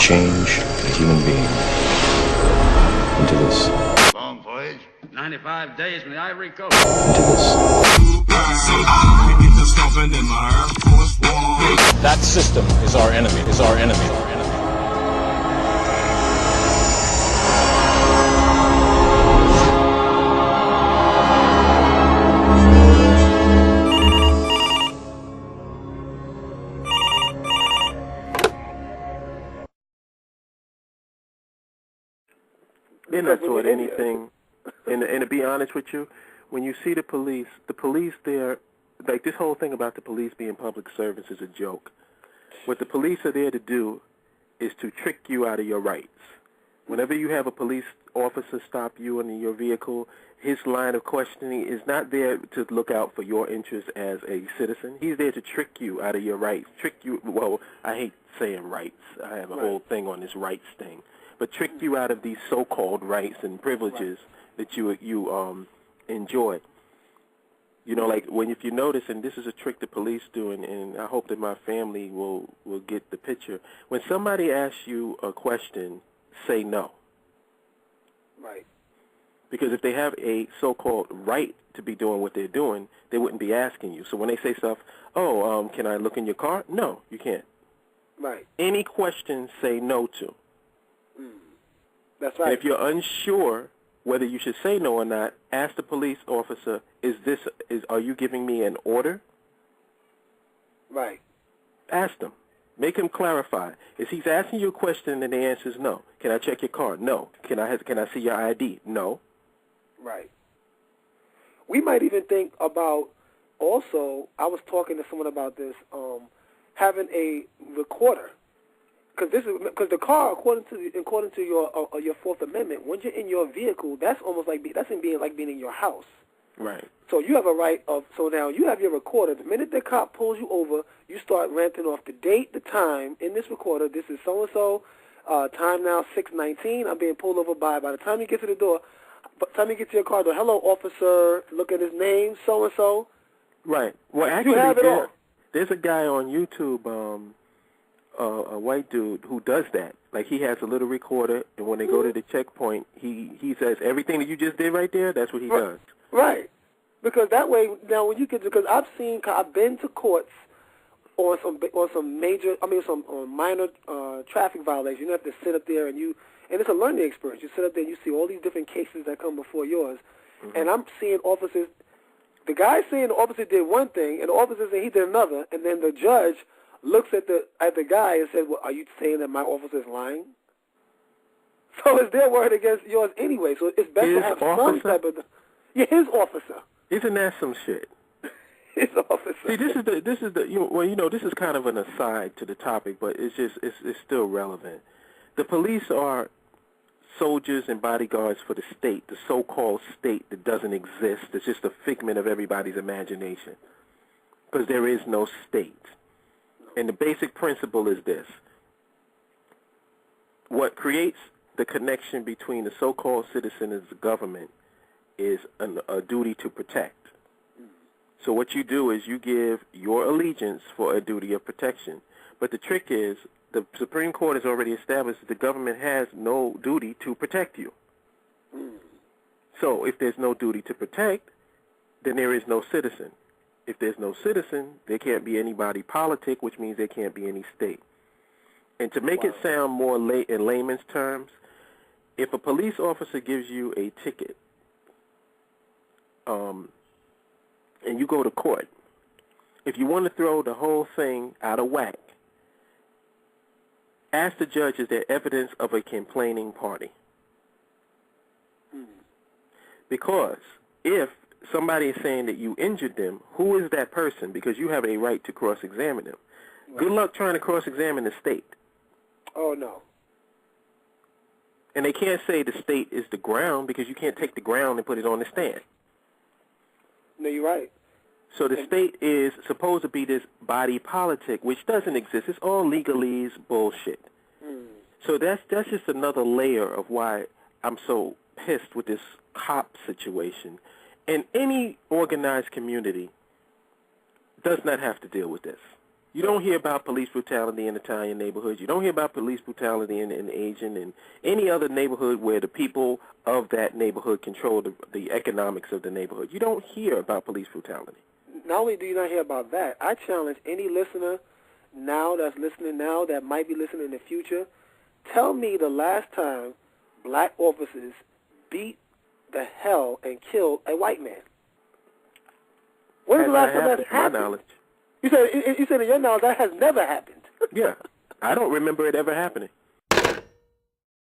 change a human being into this. Long voyage. 95 days in the Ivory Coast. Into this. That system is our enemy, They're not doing anything. And to be honest with you, when you see the police there, like this whole thing about the police being public servants is a joke. What the police are there to do is to trick you out of your rights. Whenever you have a police officer stop you in your vehicle, his line of questioning is not there to look out for your interests as a citizen. He's there to trick you out of your rights. Well, I hate saying rights. I have a whole thing on this rights thing. But trick you out of these so-called rights and privileges that you enjoy. You know, like if you notice, and this is a trick the police do, and I hope that my family will get the picture. When somebody asks you a question, say no. Right. Because if they have a so-called right to be doing what they're doing, they wouldn't be asking you. So when they say stuff, can I look in your car? No, you can't. Right. Any question, say no to. That's right. And if you're unsure whether you should say no or not, ask the police officer, are you giving me an order? Right. Ask them. Make him clarify. If he's asking you a question and the answer is no, can I check your car? No. Can I see your ID? No. Right. We might even think about also, I was talking to someone about this, having a recorder. Because the car, according to your Fourth Amendment, when you're in your vehicle, that's almost like being in your house. Right. So you have a right so now you have your recorder. The minute the cop pulls you over, you start ranting off the date, the time in this recorder. This is so and so. Time now 6:19. I'm being pulled over by the time you get to the door, by the time you get to your car, hello officer. Look at his name, so and so. Right. Well, actually, you have it all. There's a guy on YouTube. A white dude who does that. Like, he has a little recorder, and when they go to the checkpoint, he says everything that you just did right there. That's what he does. Right. Because that way, now when you get because I've been to courts on some minor traffic violations. You don't have to sit up there and it's a learning experience. You sit up there and you see all these different cases that come before yours, and I'm seeing officers. The guy saying the officer did one thing, and the officer saying he did another, and then the judge looks at the guy and says, well, are you saying that my officer is lying? So it's their word against yours anyway. So it's better to have some type of... Yeah, his officer. Isn't that some shit? His officer. See, this is kind of an aside to the topic, but it's still relevant. The police are soldiers and bodyguards for the state, the so-called state that doesn't exist. It's just a figment of everybody's imagination, because there is no state. And the basic principle is this. What creates the connection between the so-called citizen and the government is a duty to protect. So what you do is you give your allegiance for a duty of protection. But the trick is the Supreme Court has already established that the government has no duty to protect you. So if there's no duty to protect, then there is no citizen. If there's no citizen, there can't be any body politic, which means there can't be any state. And to make it sound more in layman's terms, if a police officer gives you a ticket and you go to court, if you want to throw the whole thing out of whack, ask the judge, is there evidence of a complaining party? Because if somebody is saying that you injured them, who is that person? Because you have a right to cross-examine them. Right. Good luck trying to cross-examine the state. Oh, no. And they can't say the state is the ground, because you can't take the ground and put it on the stand. No, you're right. So the state is supposed to be this body politic, which doesn't exist. It's all legalese bullshit. So that's just another layer of why I'm so pissed with this cop situation. And any organized community does not have to deal with this. You don't hear about police brutality in Italian neighborhoods. You don't hear about police brutality in Asian and any other neighborhood where the people of that neighborhood control the economics of the neighborhood. You don't hear about police brutality. Not only do you not hear about that, I challenge any listener now that's listening now that might be listening in the future, tell me the last time black officers beat the hell and killed a white man. When was the last time that happened? You said in your knowledge that has never happened. Yeah, I don't remember it ever happening.